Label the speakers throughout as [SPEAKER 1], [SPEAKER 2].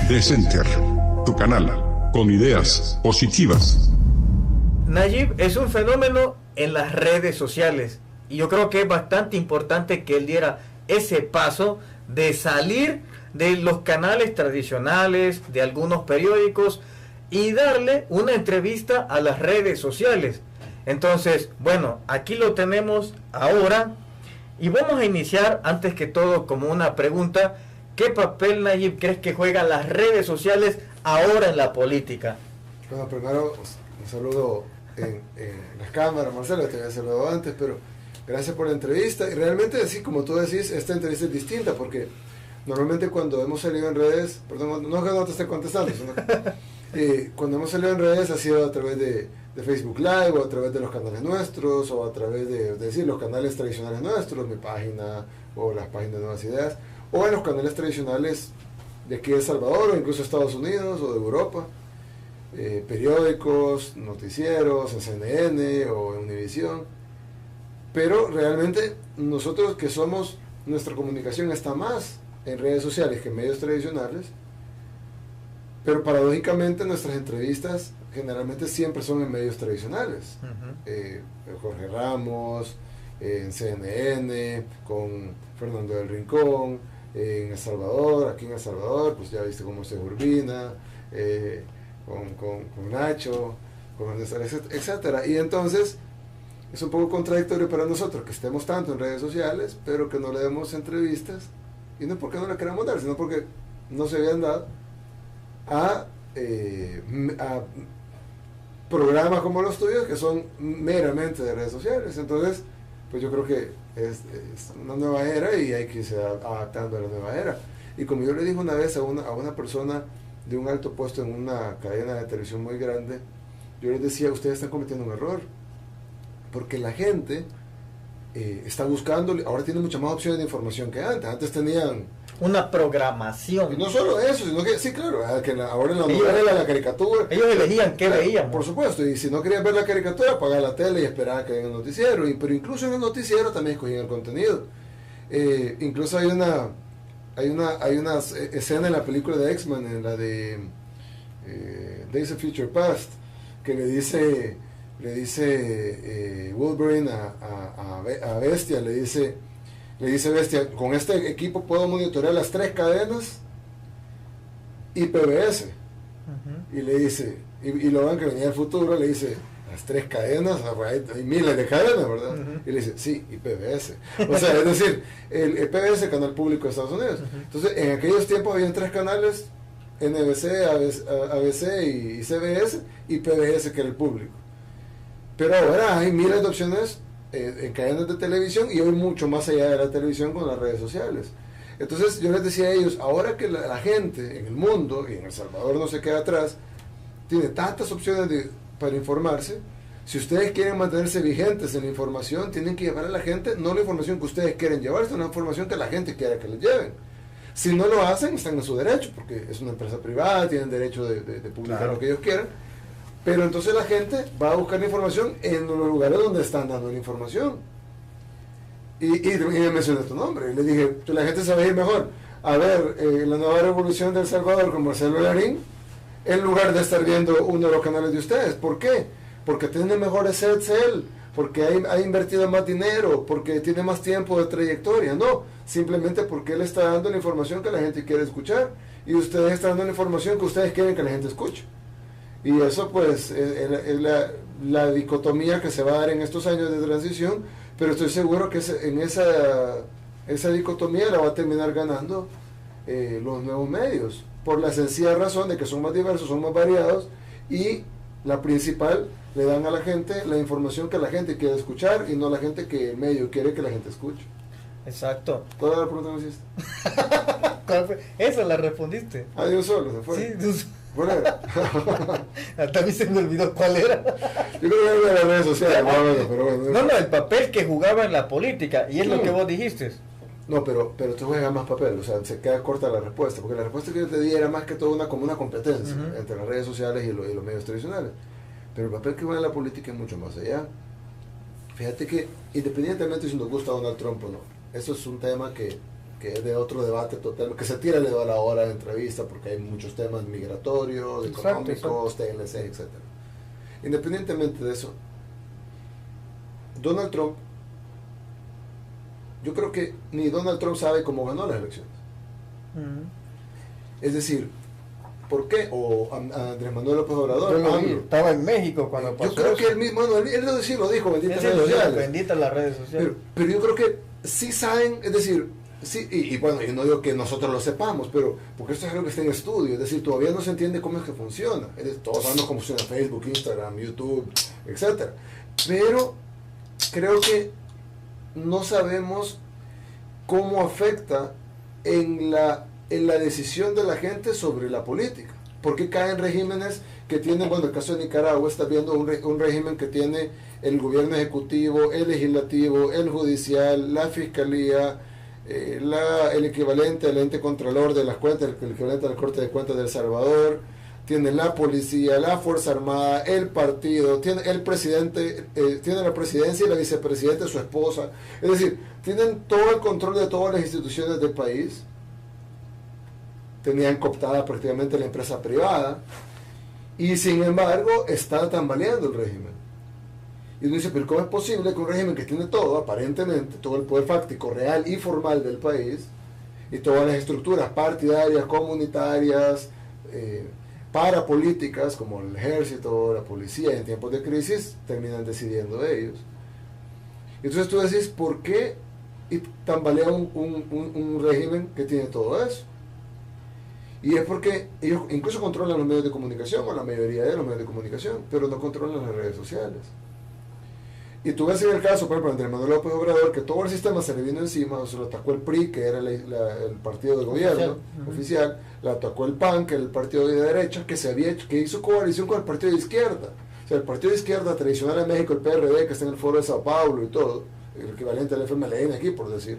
[SPEAKER 1] Decenter, tu canal con ideas positivas.
[SPEAKER 2] Nayib es un fenómeno en las redes sociales y yo creo que es bastante importante que él diera ese paso de salir de los canales tradicionales, de algunos periódicos y darle una entrevista a las redes sociales. Entonces, bueno, aquí lo tenemos ahora y vamos a iniciar antes que todo como una pregunta. ¿Qué papel, Nayib, crees que juegan las redes sociales ahora en la política?
[SPEAKER 3] Bueno, primero un saludo en las cámaras, Marcelo, te había saludado antes, pero gracias por la entrevista. Y realmente, así como tú decís, esta entrevista es distinta porque normalmente cuando hemos salido en redes, perdón, no es que no te esté contestando, sino cuando hemos salido en redes ha sido a través de Facebook Live o a través de los canales nuestros o a través de decir, los canales tradicionales nuestros, mi página o las páginas de Nuevas Ideas, o en los canales tradicionales de aquí de El Salvador o incluso Estados Unidos o de Europa, periódicos, noticieros, en CNN o en Univisión. Pero realmente nosotros que somos, nuestra comunicación está más en redes sociales que en medios tradicionales, pero paradójicamente nuestras entrevistas generalmente siempre son en medios tradicionales. Jorge Ramos, en CNN, con Fernando del Rincón, en El Salvador, aquí en El Salvador, pues ya viste cómo se Urbina, con Nacho, con Ernesto, etcétera. Y entonces es un poco contradictorio para nosotros que estemos tanto en redes sociales, pero que no le demos entrevistas, y no porque no le queramos dar, sino porque no se habían dado a programas como los tuyos que son meramente de redes sociales. Entonces, pues yo creo que es una nueva era y hay que irse adaptando a la nueva era. Y como yo le dije una vez a una persona de un alto puesto en una cadena de televisión muy grande, yo les decía, ustedes están cometiendo un error, porque la gente está buscando, ahora tiene muchas más opciones de información que antes. Antes tenían
[SPEAKER 2] una programación.
[SPEAKER 3] Y no solo eso, sino que, sí, claro, que ahora en la novela, la caricatura.
[SPEAKER 2] Ellos elegían qué veían.
[SPEAKER 3] Por supuesto, y si no querían ver la caricatura, apagar la tele y esperar que venga el noticiero. Pero incluso en el noticiero también escogían el contenido. Incluso hay una escena en la película de X-Men, en la de Days of Future Past, que le dice Wolverine a Bestia, le dice Bestia, con este equipo puedo monitorear las 3 cadenas y PBS. Y le dice, y lo van que venía del futuro, le dice, las 3 cadenas, hay miles de cadenas, ¿verdad? Y le dice, sí, y PBS. O sea, es decir, el PBS, canal público de Estados Unidos. Entonces, en aquellos tiempos habían 3 canales, NBC, ABC y CBS, y PBS, que era el público. Pero ahora hay miles de opciones en cadenas de televisión y hoy mucho más allá de la televisión con las redes sociales. Entonces yo les decía a ellos, ahora que la gente en el mundo y en El Salvador no se queda atrás, tiene tantas opciones para informarse, si ustedes quieren mantenerse vigentes en la información, tienen que llevar a la gente, no la información que ustedes quieren llevar, sino la información que la gente quiera que les lleven. Si no lo hacen, están en su derecho, porque es una empresa privada, tienen derecho de publicar, claro, lo que ellos quieran. Pero entonces la gente va a buscar la información en los lugares donde están dando la información. Y me mencioné tu nombre. Y le dije, la gente sabe ir mejor a ver la nueva revolución de El Salvador con Marcelo Larín, en lugar de estar viendo uno de los canales de ustedes. ¿Por qué? Porque tiene mejores sets él, porque ha invertido más dinero, porque tiene más tiempo de trayectoria. No, simplemente porque él está dando la información que la gente quiere escuchar y ustedes están dando la información que ustedes quieren que la gente escuche. Y eso pues es la dicotomía que se va a dar en estos años de transición, pero estoy seguro que en esa dicotomía la va a terminar ganando los nuevos medios, por la sencilla razón de que son más diversos, son más variados y la principal, le dan a la gente la información que la gente quiere escuchar y no la gente que el medio quiere que la gente escuche.
[SPEAKER 2] Exacto.
[SPEAKER 3] ¿Cuál era la pregunta que me hiciste?
[SPEAKER 2] Esa la respondiste.
[SPEAKER 3] Ah, de un solo, se fue.
[SPEAKER 2] Sí, de un solo.
[SPEAKER 3] ¿Cuál era?
[SPEAKER 2] Hasta a mí se me olvidó cuál era.
[SPEAKER 3] Yo creo que era de las redes sociales, pero bueno.
[SPEAKER 2] No, el papel que jugaba en la política, y es lo que vos dijiste.
[SPEAKER 3] No, pero tú juegas más papel, o sea, se queda corta la respuesta, porque la respuesta que yo te di era más que todo como una competencia entre las redes sociales y los medios tradicionales. Pero el papel que juega en la política es mucho más allá. Fíjate que, independientemente si nos gusta Donald Trump o no, eso es un tema que que es de otro debate total, que se tira a la hora de entrevista porque hay muchos temas migratorios, económicos, TLC, etc. Independientemente de eso, Donald Trump, yo creo que ni Donald Trump sabe cómo ganó las elecciones. Es decir, ¿por qué? O Andrés Manuel López Obrador.
[SPEAKER 2] Estaba en México cuando pasó.
[SPEAKER 3] Yo creo que él mismo, él sí lo dijo, benditas redes sociales.
[SPEAKER 2] Benditas las redes sociales.
[SPEAKER 3] Pero yo creo que sí saben, es decir, sí, y bueno, yo no digo que nosotros lo sepamos, pero porque esto es algo que está en estudio, es decir, todavía no se entiende cómo es que funciona. Todos sabemos cómo funciona Facebook, Instagram, YouTube, etc. Pero creo que no sabemos cómo afecta en la decisión de la gente sobre la política. Porque caen regímenes que tienen, bueno, el caso de Nicaragua está viendo un régimen que tiene el gobierno ejecutivo, el legislativo, el judicial, la fiscalía, el equivalente al ente contralor de las cuentas, el equivalente a la Corte de Cuentas de El Salvador, tiene la policía, la Fuerza Armada, el partido, tiene el presidente, tiene la presidencia y la vicepresidenta, su esposa. Es decir, tienen todo el control de todas las instituciones del país. Tenían cooptada prácticamente la empresa privada. Y sin embargo, está tambaleando el régimen. Y uno dice, pero ¿cómo es posible que un régimen que tiene todo, aparentemente, todo el poder fáctico, real y formal del país, y todas las estructuras partidarias, comunitarias, parapolíticas, como el ejército, la policía, en tiempos de crisis, terminan decidiendo ellos? Entonces tú decís, ¿por qué tambalea un régimen que tiene todo eso? Y es porque ellos incluso controlan los medios de comunicación, o la mayoría de los medios de comunicación, pero no controlan las redes sociales. Y tú ves en el caso, por ejemplo, Andrés Manuel López Obrador, que todo el sistema se le vino encima, o se lo atacó el PRI, que era el partido de gobierno oficial, le atacó el PAN, que era el partido de derecha, que hizo coalición con el partido de izquierda. O sea, el partido de izquierda tradicional en México, el PRD, que está en el Foro de Sao Paulo y todo, el equivalente al FMLN aquí, por decir,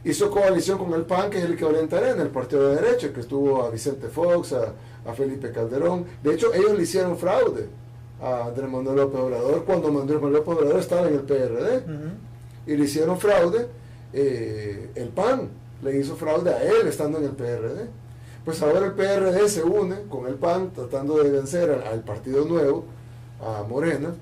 [SPEAKER 3] hizo coalición con el PAN, que es el equivalente a Arena, el partido de derecha, que estuvo a Vicente Fox, a Felipe Calderón. De hecho, ellos le hicieron fraude a Andrés Manuel López Obrador cuando Andrés Manuel López Obrador estaba en el PRD. Y le hicieron fraude, el PAN le hizo fraude a él estando en el PRD. Pues ahora el PRD se une con el PAN tratando de vencer al Partido Nuevo, a Morena,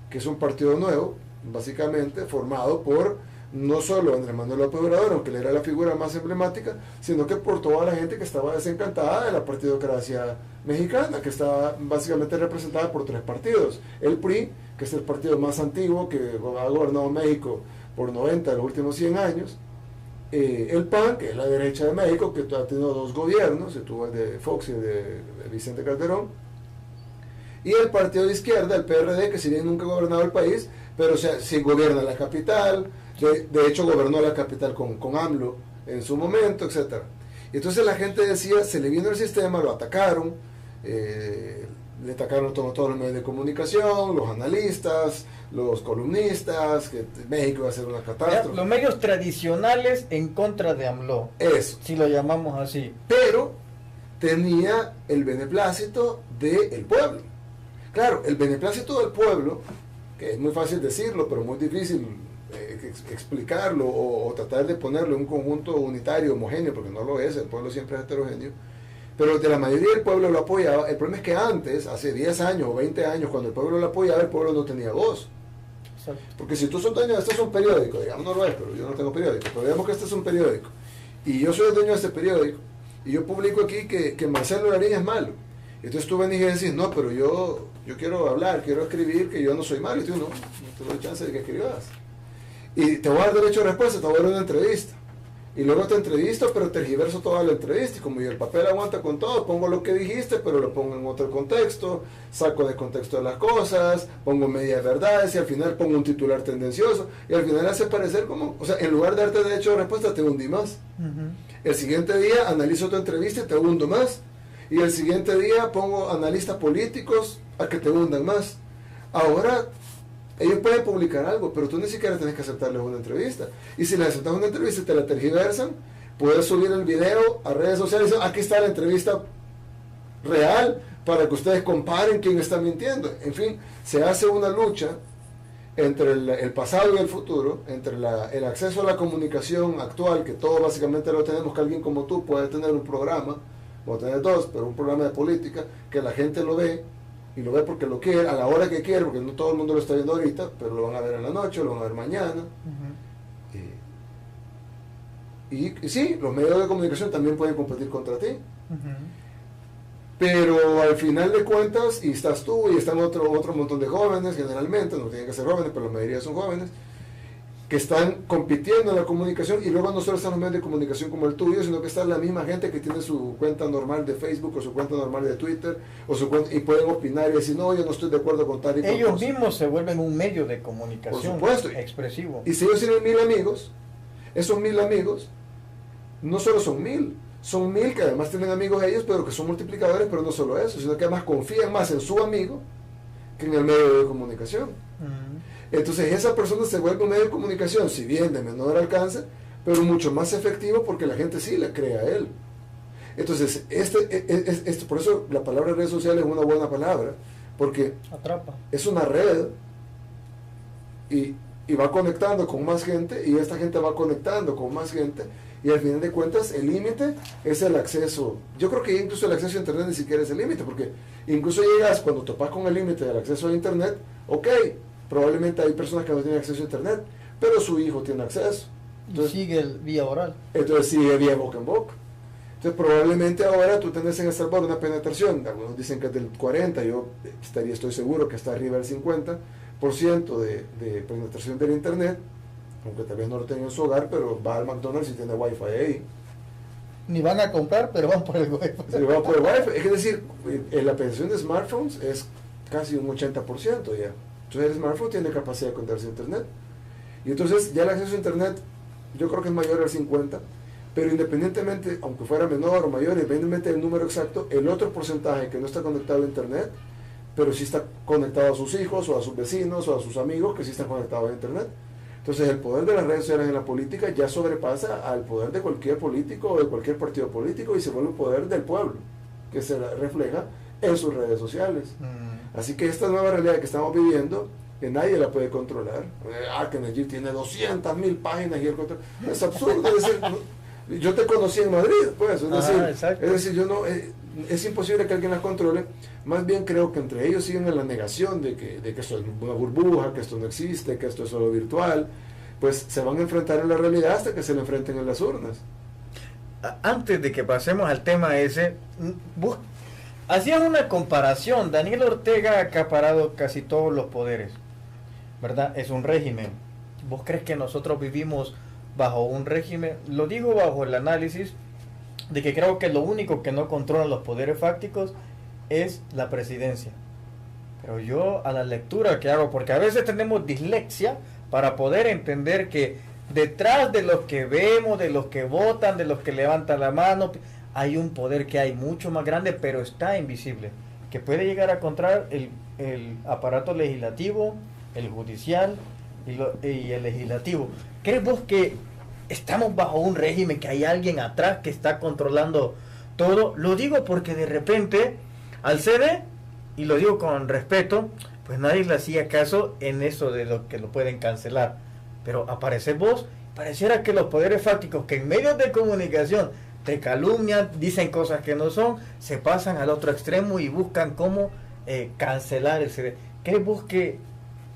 [SPEAKER 3] que es un partido nuevo, básicamente formado por no solo Andrés Manuel López Obrador, aunque él era la figura más emblemática, sino que por toda la gente que estaba desencantada de la partidocracia mexicana, que estaba básicamente representada por tres partidos: el PRI, que es el partido más antiguo que ha gobernado México por 90 de los últimos 100 años, el PAN, que es la derecha de México, que ha tenido dos gobiernos, tuvo el de Fox y el de Vicente Calderón, y el partido de izquierda, el PRD, que si bien nunca ha gobernado el país, pero sí gobierna la capital. De hecho gobernó la capital con AMLO en su momento, etc. Y entonces la gente decía, se le vino el sistema, lo atacaron, le atacaron todos los medios de comunicación, los analistas, los columnistas, que México iba a ser una catástrofe.
[SPEAKER 2] Los medios tradicionales en contra de AMLO.
[SPEAKER 3] Eso.
[SPEAKER 2] Si lo llamamos así.
[SPEAKER 3] Pero tenía el beneplácito del pueblo. Claro, el beneplácito del pueblo, que es muy fácil decirlo, pero muy difícil explicarlo o tratar de ponerlo en un conjunto unitario, homogéneo, porque no lo es, el pueblo siempre es heterogéneo, pero de la mayoría del pueblo lo apoyaba. El problema es que antes, hace 10 años o 20 años, cuando el pueblo lo apoyaba, el pueblo no tenía voz. Exacto. Porque si tú sos dueño, este es un periódico, digamos, no lo es, pero yo no tengo periódico, pero digamos que este es un periódico, y yo soy el dueño de este periódico, y yo publico aquí que Marcelo Lariña es malo. Entonces tú venís y decís, no, pero yo quiero hablar, quiero escribir, que yo no soy malo, y tú no te doy chance de que escribas. Y te voy a dar derecho a respuesta, te voy a dar una entrevista. Y luego te entrevisto, pero tergiverso toda la entrevista. Y como yo el papel aguanta con todo, pongo lo que dijiste, pero lo pongo en otro contexto, saco de contexto de las cosas, pongo medias verdades y al final pongo un titular tendencioso. Y al final hace parecer como, o sea, en lugar de darte derecho a respuesta, te hundí más. El siguiente día analizo tu entrevista y te hundo más. Y el siguiente día pongo analistas políticos a que te hundan más. Ahora ellos pueden publicar algo, pero tú ni siquiera tienes que aceptarles una entrevista. Y si les aceptas una entrevista y te la tergiversan, puedes subir el video a redes sociales y decir, aquí está la entrevista real, para que ustedes comparen quién está mintiendo. En fin, se hace una lucha entre el pasado y el futuro, entre el acceso a la comunicación actual, que todo básicamente lo tenemos, que alguien como tú puede tener un programa, o tener dos, pero un programa de política, que la gente lo ve, y lo ve porque lo quiere, a la hora que quiere, porque no todo el mundo lo está viendo ahorita, pero lo van a ver en la noche, lo van a ver mañana. Y sí, los medios de comunicación también pueden competir contra ti. Pero al final de cuentas, y estás tú, y están otro montón de jóvenes, generalmente, no tienen que ser jóvenes, pero la mayoría son jóvenes, que están compitiendo en la comunicación, y luego no solo están los medios de comunicación como el tuyo, sino que está la misma gente que tiene su cuenta normal de Facebook, o su cuenta normal de Twitter, y pueden opinar y decir, no, yo no estoy de acuerdo con tal y tal
[SPEAKER 2] Ellos
[SPEAKER 3] cosa.
[SPEAKER 2] mismos se vuelven un medio de comunicación,
[SPEAKER 3] por supuesto,
[SPEAKER 2] expresivo.
[SPEAKER 3] Y si ellos tienen 1000 amigos, esos 1000 amigos, no solo son 1000, son 1000 que además tienen amigos ellos, pero que son multiplicadores, pero no solo eso, sino que además confían más en su amigo que en el medio de comunicación. Entonces esa persona se vuelve un medio de comunicación, si bien de menor alcance, pero mucho más efectivo porque la gente sí le cree a él. Entonces, por eso la palabra red social es una buena palabra, porque
[SPEAKER 2] atrapa.
[SPEAKER 3] Es una red y va conectando con más gente, y esta gente va conectando con más gente, y al final de cuentas el límite es el acceso. Yo creo que incluso el acceso a internet ni siquiera es el límite, porque incluso llegas, cuando topas con el límite del acceso a internet, ok, probablemente hay personas que no tienen acceso a internet, pero su hijo tiene acceso. Entonces,
[SPEAKER 2] y sigue vía oral.
[SPEAKER 3] Entonces sigue vía boca en boca. Entonces probablemente ahora tú tenés en El Salvador una penetración, algunos dicen que es del 40, yo estoy seguro que está arriba del 50% de penetración del internet, aunque tal vez no lo tenga en su hogar, pero va al McDonald's y tiene wifi ahí.
[SPEAKER 2] Ni van a comprar, pero van por el wifi.
[SPEAKER 3] Sí, van por el wifi. Es decir, la penetración de smartphones es casi un 80% ya. Entonces el smartphone tiene capacidad de conectarse a internet. Y entonces ya el acceso a internet yo creo que es mayor al 50%, pero independientemente, aunque fuera menor o mayor, independientemente del número exacto, el otro porcentaje que no está conectado a internet, pero sí está conectado a sus hijos o a sus vecinos o a sus amigos que sí están conectados a internet. Entonces el poder de las redes sociales en la política ya sobrepasa al poder de cualquier político o de cualquier partido político, y se vuelve un poder del pueblo, que se refleja en sus redes sociales. Así que esta nueva realidad que estamos viviendo, que nadie la puede controlar. Que Nayib tiene 200.000 páginas y el control. Es absurdo. Es decir, yo te conocí en Madrid, pues. Es decir, yo no, es imposible que alguien las controle. Más bien creo que entre ellos siguen en la negación de que esto es una burbuja, que esto no existe, que esto es solo virtual. Pues se van a enfrentar en la realidad hasta que se le enfrenten en las urnas.
[SPEAKER 2] Antes de que pasemos al tema ese, hacían una comparación. Daniel Ortega ha acaparado casi todos los poderes, ¿verdad? Es un régimen. ¿Vos crees que nosotros vivimos bajo un régimen? Lo digo bajo el análisis de que creo que lo único que no controla los poderes fácticos es la presidencia. Pero yo, a la lectura que hago, porque a veces tenemos dislexia para poder entender que detrás de los que vemos, de los que votan, de los que levantan la mano, hay un poder que hay mucho más grande, pero está invisible, que puede llegar a controlar el aparato legislativo, el judicial y el legislativo. ¿Crees vos que estamos bajo un régimen, que hay alguien atrás que está controlando todo? Lo digo porque de repente al CD, y lo digo con respeto, pues nadie le hacía caso en eso de lo que lo pueden cancelar. Pero apareces vos, pareciera que los poderes fácticos que en medios de comunicación te calumnian, dicen cosas que no son, se pasan al otro extremo y buscan cómo cancelar el CD. ¿Crees vos que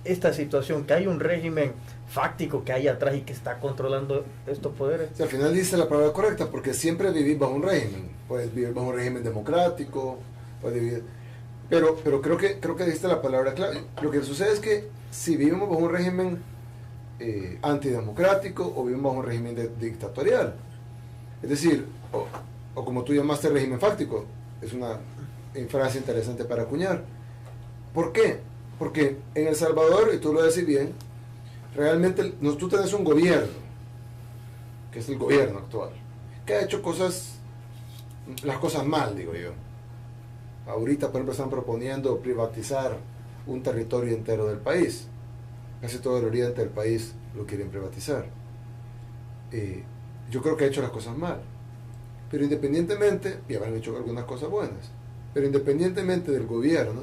[SPEAKER 2] esta situación, que hay un régimen fáctico que hay atrás y que está controlando estos poderes?
[SPEAKER 3] Sí, al final dice la palabra correcta, porque siempre vivir bajo un régimen. Puedes vivir bajo un régimen democrático, puedes vivir... Pero creo que dijiste la palabra clave. Lo que sucede es que si vivimos bajo un régimen antidemocrático o vivimos bajo un régimen dictatorial, es decir, o como tú llamaste régimen fáctico, es una frase interesante para acuñar. ¿Por qué? Porque en El Salvador, y tú lo decís bien, realmente tú tenés un gobierno, que es el gobierno actual, que ha hecho las cosas mal, digo yo. Ahorita, por ejemplo, están proponiendo privatizar un territorio entero del país. Casi todo el oriente del país lo quieren privatizar. Yo creo que ha hecho las cosas mal. Pero independientemente, y habrán hecho algunas cosas buenas, pero independientemente del gobierno,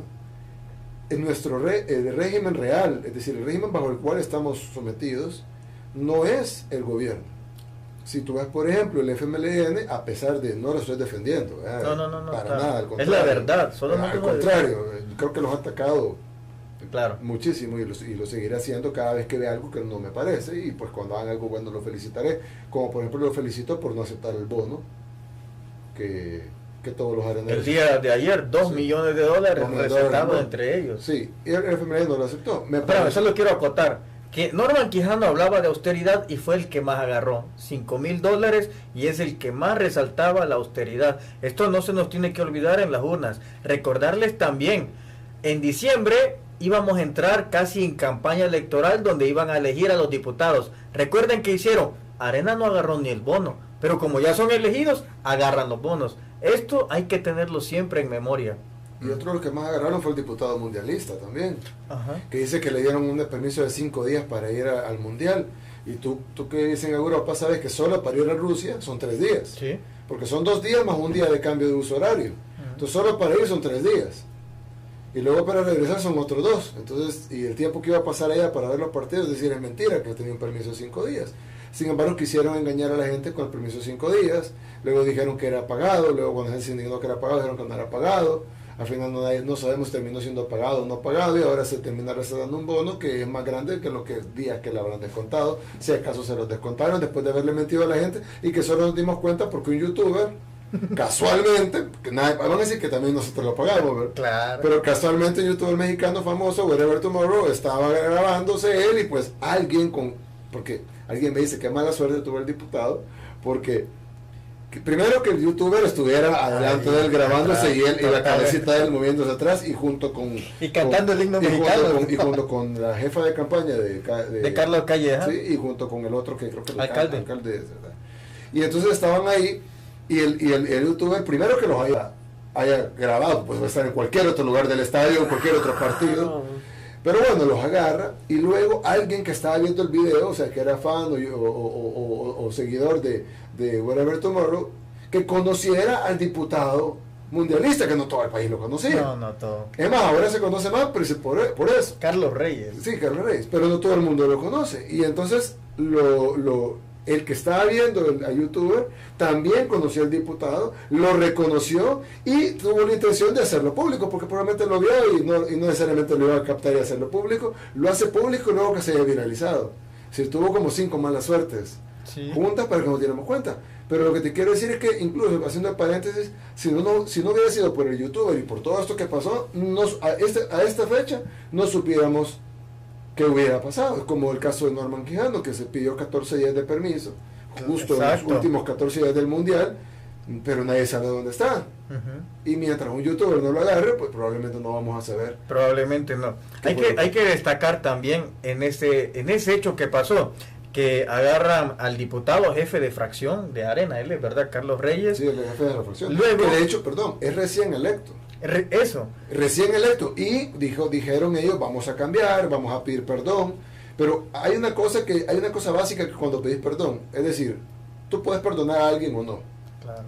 [SPEAKER 3] en el régimen real, es decir, el régimen bajo el cual estamos sometidos, no es el gobierno. Si tú ves, por ejemplo, el FMLN, a pesar de, no lo estoy defendiendo,
[SPEAKER 2] no,
[SPEAKER 3] para
[SPEAKER 2] claro.
[SPEAKER 3] nada, al
[SPEAKER 2] Es
[SPEAKER 3] contrario.
[SPEAKER 2] la verdad, solamente
[SPEAKER 3] Al contrario, creo que los ha atacado
[SPEAKER 2] claro.
[SPEAKER 3] muchísimo y lo seguiré haciendo cada vez que vea algo que no me parece, y pues cuando hagan algo bueno lo felicitaré, como por ejemplo lo felicito por no aceptar el bono que todos los areneros...
[SPEAKER 2] El día de ayer, 2
[SPEAKER 3] Sí.
[SPEAKER 2] millones de dólares
[SPEAKER 3] 2 millones de dólares,
[SPEAKER 2] recetados
[SPEAKER 3] ¿no?
[SPEAKER 2] entre ellos.
[SPEAKER 3] Sí, y el FMLN no lo aceptó.
[SPEAKER 2] Pero eso lo quiero acotar. Que Norman Quijano hablaba de austeridad y fue el que más agarró, $5,000, y es el que más resaltaba la austeridad. Esto no se nos tiene que olvidar en las urnas. Recordarles también, en diciembre íbamos a entrar casi en campaña electoral donde iban a elegir a los diputados. Recuerden que hicieron, Arena no agarró ni el bono, pero como ya son elegidos, agarran los bonos. Esto hay que tenerlo siempre en memoria.
[SPEAKER 3] Y otro de los que más agarraron fue el diputado mundialista también,
[SPEAKER 2] Ajá.
[SPEAKER 3] que dice que le dieron un permiso de 5 días para ir al mundial. Y tú que vives en Europa sabes que solo para ir a Rusia son 3 días.
[SPEAKER 2] Sí.
[SPEAKER 3] Porque son 2 días más un día de cambio de uso horario. Entonces solo para ir son 3 días. Y luego para regresar son otros 2. Entonces, y el tiempo que iba a pasar allá para ver los partidos, es decir, es mentira que tenía un permiso de 5 días. Sin embargo, quisieron engañar a la gente con el permiso de 5 días. Luego dijeron que era pagado. Luego cuando la gente se indignó que era pagado, dijeron que no era pagado. Al final no sabemos si terminó siendo pagado o no pagado, y ahora se termina recetando un bono que es más grande que los días que le habrán descontado, si acaso se los descontaron después de haberle mentido a la gente, y que solo nos dimos cuenta porque un youtuber, casualmente, que nadie, vamos a decir que también nosotros lo pagamos, ¿verdad?
[SPEAKER 2] Claro.
[SPEAKER 3] Pero casualmente un youtuber mexicano famoso, Whatever Tomorrow, estaba grabándose él, y pues porque alguien me dice que mala suerte tuvo el diputado, porque primero que el youtuber estuviera adelante de él grabándose, y él y la cabecita de él moviéndose atrás, y junto con
[SPEAKER 2] y cantando el himno mexicano,
[SPEAKER 3] y junto con la jefa de campaña de
[SPEAKER 2] Carlos Calleja,
[SPEAKER 3] sí, y junto con el otro que creo que es
[SPEAKER 2] alcalde,
[SPEAKER 3] ¿verdad? Y entonces estaban ahí, y el youtuber, primero que los haya grabado, pues va a estar en cualquier otro lugar del estadio, en cualquier otro partido. Pero bueno, los agarra, y luego alguien que estaba viendo el video, o sea, que era fan o seguidor de Whatever Tomorrow, que conociera al diputado mundialista, que no todo el país lo conocía.
[SPEAKER 2] No todo.
[SPEAKER 3] Es más, ahora se conoce más por eso.
[SPEAKER 2] Carlos Reyes.
[SPEAKER 3] Sí, Carlos Reyes, pero no todo el mundo lo conoce. Y entonces el que estaba viendo al youtuber también conoció al diputado, lo reconoció y tuvo la intención de hacerlo público, porque probablemente lo vio y no necesariamente lo iba a captar y hacerlo público. Lo hace público luego que se haya viralizado. Si tuvo como 5 malas suertes juntas para que nos diéramos cuenta. Pero lo que te quiero decir es que, incluso haciendo el paréntesis, si no hubiera sido por el youtuber y por todo esto que pasó, a esta fecha no supiéramos qué hubiera pasado. Es como el caso de Norman Quijano, que se pidió 14 días de permiso, justo en los últimos 14 días del mundial, pero nadie sabe dónde está. Y mientras un youtuber no lo agarre, pues probablemente no vamos a saber.
[SPEAKER 2] Probablemente no. Hay que destacar también en ese hecho que pasó, que agarran al diputado jefe de fracción de Arena, él es verdad, Carlos Reyes.
[SPEAKER 3] Sí, el jefe de la fracción.
[SPEAKER 2] Luego,
[SPEAKER 3] que de hecho, es recién electo. Recién electo. Y dijeron ellos, vamos a cambiar, vamos a pedir perdón. Pero hay una cosa básica que cuando pedís perdón, es decir, tú puedes perdonar a alguien o no.
[SPEAKER 2] Claro.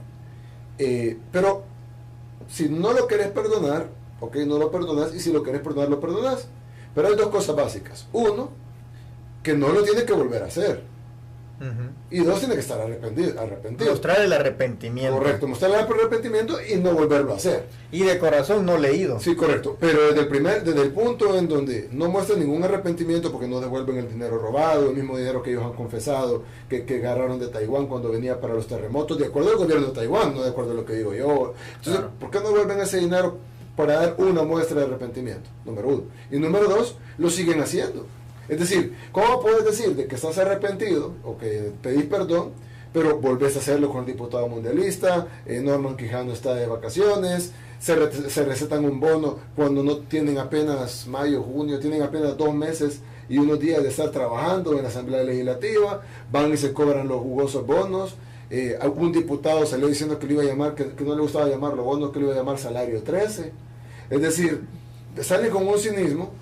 [SPEAKER 3] Pero si no lo querés perdonar, ok, no lo perdonas, y si lo querés perdonar, lo perdonas. Pero hay 2 cosas básicas. Uno, que no lo tiene que volver a hacer. Y 2, tiene que estar arrepentido.
[SPEAKER 2] Mostrar el arrepentimiento.
[SPEAKER 3] Correcto, mostrar el arrepentimiento y no volverlo a hacer.
[SPEAKER 2] Y de corazón no leído.
[SPEAKER 3] Sí, correcto. Pero desde el punto en donde no muestran ningún arrepentimiento porque no devuelven el dinero robado, el mismo dinero que ellos han confesado que agarraron de Taiwán cuando venía para los terremotos, de acuerdo al gobierno de Taiwán, no de acuerdo a lo que digo yo. Entonces, claro, ¿por qué no vuelven ese dinero para dar una muestra de arrepentimiento? Número 1. Y número 2, lo siguen haciendo. Es decir, ¿cómo puedes decir de que estás arrepentido o que pedís perdón, pero volvés a hacerlo con el diputado mundialista? Norman Quijano está de vacaciones, se recetan un bono cuando no tienen apenas mayo, junio, tienen apenas 2 meses y unos días de estar trabajando en la Asamblea Legislativa, van y se cobran los jugosos bonos. Algún diputado salió diciendo que le iba a llamar, que no le gustaba llamarlo bono, que le iba a llamar salario 13. Es decir, sale con un cinismo.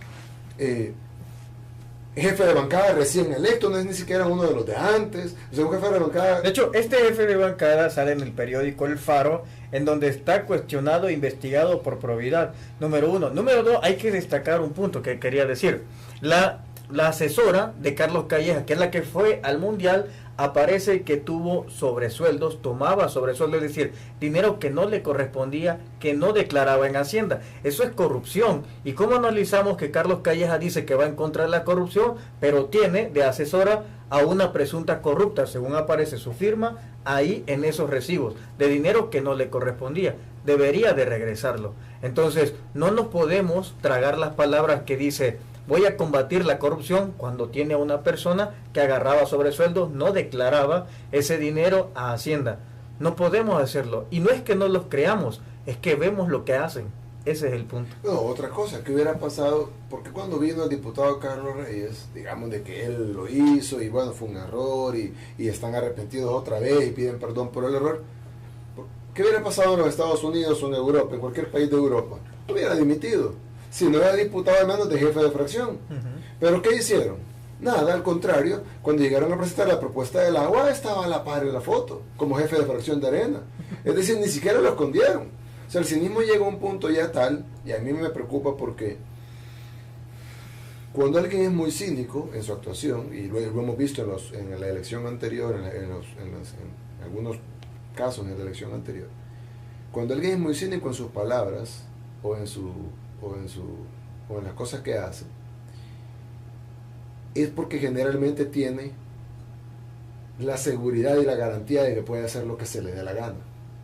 [SPEAKER 3] jefe de bancada recién electo, no es ni siquiera uno de los de antes, o sea, un jefe de bancada...
[SPEAKER 2] De hecho, este jefe de bancada sale en el periódico El Faro, en donde está cuestionado e investigado por probidad, número 1. Número 2, hay que destacar un punto que quería decir. La asesora de Carlos Calleja, que es la que fue al Mundial, aparece que tuvo sobresueldos, tomaba sobresueldos, es decir, dinero que no le correspondía, que no declaraba en Hacienda. Eso es corrupción. ¿Y cómo analizamos que Carlos Calleja dice que va en contra de la corrupción, pero tiene de asesora a una presunta corrupta, según aparece su firma ahí en esos recibos, de dinero que no le correspondía? Debería de regresarlo. Entonces, no nos podemos tragar las palabras que dice: voy a combatir la corrupción, cuando tiene a una persona que agarraba sobresueldos, no declaraba ese dinero a Hacienda. No podemos hacerlo. Y no es que no los creamos, es que vemos lo que hacen. Ese es el punto.
[SPEAKER 3] No, otra cosa, ¿qué hubiera pasado? Porque cuando vino el diputado Carlos Reyes, digamos de que él lo hizo y bueno, fue un error y están arrepentidos otra vez y piden perdón por el error. ¿Qué hubiera pasado en los Estados Unidos o en Europa, en cualquier país de Europa? Hubiera dimitido. Si no era diputado, al menos de jefe de fracción. ¿Pero qué hicieron? Nada, al contrario, cuando llegaron a presentar la propuesta del agua, estaba a la par en la foto, como jefe de fracción de Arena. Es decir, ni siquiera lo escondieron. O sea, el cinismo llegó a un punto ya tal, y a mí me preocupa porque cuando alguien es muy cínico en su actuación, y lo hemos visto en la elección anterior, en algunos casos en la elección anterior, cuando alguien es muy cínico en sus palabras, o en las cosas que hace, es porque generalmente tiene la seguridad y la garantía de que puede hacer lo que se le dé la gana.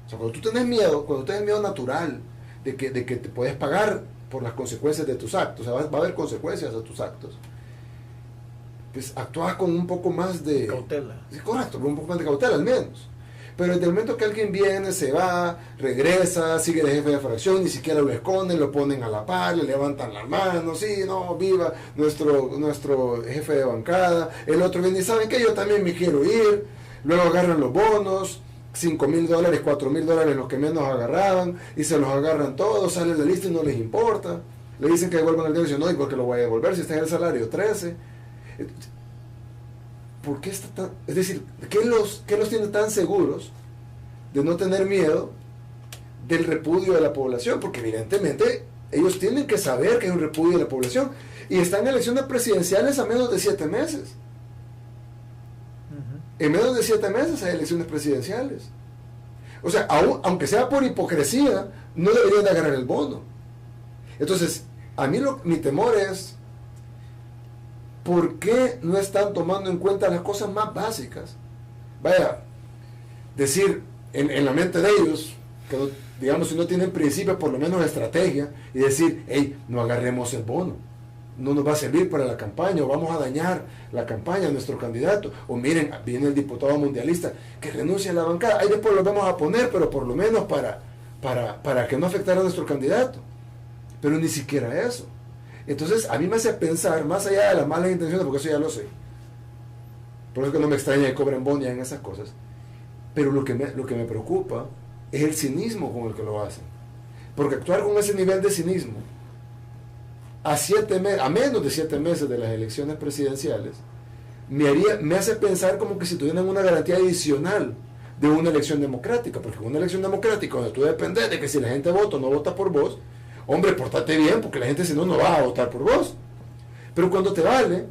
[SPEAKER 3] O sea, cuando tú tienes miedo natural de que te puedes pagar por las consecuencias de tus actos, o sea, va a haber consecuencias de tus actos, pues actúas con un poco más de
[SPEAKER 2] cautela.
[SPEAKER 3] Sí, correcto, con un poco más de cautela al menos. Pero desde el momento que alguien viene, se va, regresa, sigue de jefe de fracción, ni siquiera lo esconden, lo ponen a la par, le levantan la mano, sí, no, viva nuestro jefe de bancada. El otro viene y ¿saben qué? Yo también me quiero ir. Luego agarran los bonos, $5,000, $4,000, los que menos agarraban, y se los agarran todos, salen de la lista y no les importa. Le dicen que devuelvan el dinero y dicen, no, ¿y por qué lo voy a devolver si está en el salario 13? ¿Por qué está tan...? Es decir, ¿qué los tiene tan seguros de no tener miedo del repudio de la población? Porque evidentemente ellos tienen que saber que hay un repudio de la población. Y están en elecciones presidenciales a menos de 7 meses. En menos de 7 meses hay elecciones presidenciales. O sea, aunque sea por hipocresía, no deberían de agarrar el bono. Entonces, a mí mi temor es... ¿por qué no están tomando en cuenta las cosas más básicas? Vaya, decir en la mente de ellos, que no, digamos, si no tienen principios, por lo menos estrategia, y decir, hey, no agarremos el bono, no nos va a servir para la campaña, o vamos a dañar la campaña de nuestro candidato, o miren, viene el diputado mundialista que renuncia a la bancada, ahí después lo vamos a poner, pero por lo menos para que no afectara a nuestro candidato. Pero ni siquiera eso. Entonces, a mí me hace pensar, más allá de las malas intenciones, porque eso ya lo sé, por eso es que no me extraña que cobren bonia en esas cosas, pero lo que me preocupa es el cinismo con el que lo hacen. Porque actuar con ese nivel de cinismo a menos de 7 meses de las elecciones presidenciales me hace pensar como que si tuvieran una garantía adicional de una elección democrática, porque una elección democrática donde tú dependes de que si la gente vota o no vota por vos, hombre, portate bien, porque la gente si no va a votar por vos. Pero cuando te vale,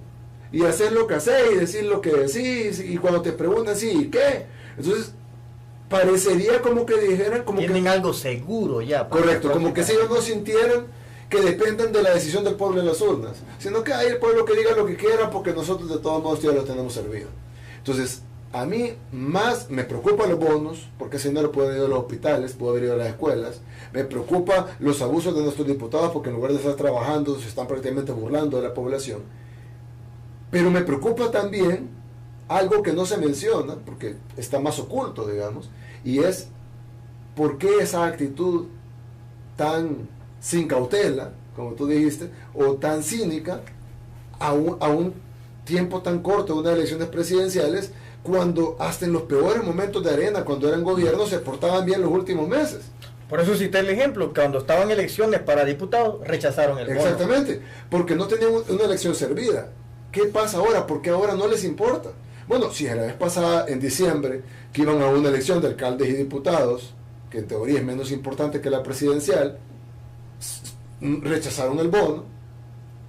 [SPEAKER 3] y hacer lo que haces, y decir lo que decís, y cuando te preguntan, sí, ¿y qué? Entonces, parecería como que dijeran...
[SPEAKER 2] tienen algo seguro ya.
[SPEAKER 3] Correcto, como que si ellos no sintieran que dependen de la decisión del pueblo en las urnas, sino que hay el pueblo que diga lo que quiera, porque nosotros de todos modos ya lo tenemos servido. Entonces, a mí más me preocupan los bonos, porque ese dinero puede ir a los hospitales, puede haber ido a las escuelas. Me preocupa los abusos de nuestros diputados, porque en lugar de estar trabajando se están prácticamente burlando de la población. Pero me preocupa también algo que no se menciona, porque está más oculto, digamos, y es por qué esa actitud tan sin cautela, como tú dijiste, o tan cínica a un tiempo tan corto de unas elecciones presidenciales, cuando hasta en los peores momentos de Arena, cuando eran gobierno, se portaban bien los últimos meses.
[SPEAKER 2] Por eso cité el ejemplo, cuando estaban elecciones para diputados, rechazaron el bono.
[SPEAKER 3] Exactamente, porque no tenían una elección servida. ¿Qué pasa ahora? ¿Por qué ahora no les importa? Bueno, si a la vez pasada, en diciembre, que iban a una elección de alcaldes y diputados, que en teoría es menos importante que la presidencial, rechazaron el bono,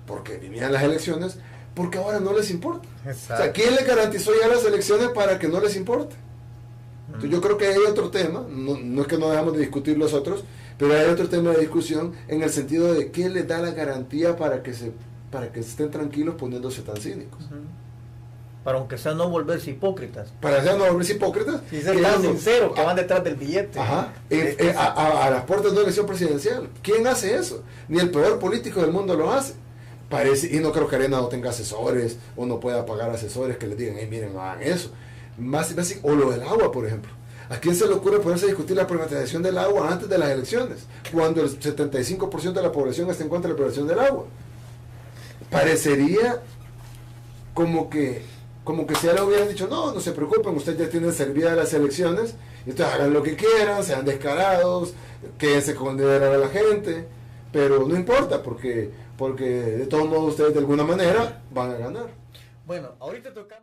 [SPEAKER 3] porque vivían las elecciones, porque ahora no les importa.
[SPEAKER 2] Exacto.
[SPEAKER 3] O sea, ¿quién le garantizó ya las elecciones para que no les importe? Entonces, yo creo que hay otro tema, no es que no dejamos de discutir los otros, pero hay otro tema de discusión en el sentido de qué les da la garantía para que estén tranquilos poniéndose tan cínicos.
[SPEAKER 2] Para aunque sea no volverse hipócritas.
[SPEAKER 3] Para ya no volverse hipócritas.
[SPEAKER 2] Y ser tan sinceros, que van detrás del billete.
[SPEAKER 3] Ajá. A las puertas de una elección presidencial. ¿Quién hace eso? Ni el peor político del mundo lo hace. Parece, y no creo que Arena no tenga asesores o no pueda pagar asesores que les digan, hey, miren, no hagan eso. O lo del agua, por ejemplo. ¿A quién se le ocurre ponerse a discutir la privatización del agua antes de las elecciones? Cuando el 75% de la población está en contra de la privatización del agua. Parecería como que si ya le hubieran dicho, no se preocupen, ustedes ya tienen servidas las elecciones, entonces hagan lo que quieran, sean descarados, quédense con liderar a la gente, pero no importa, porque de todos modos ustedes de alguna manera van a ganar.
[SPEAKER 2] Bueno, ahorita tocamos.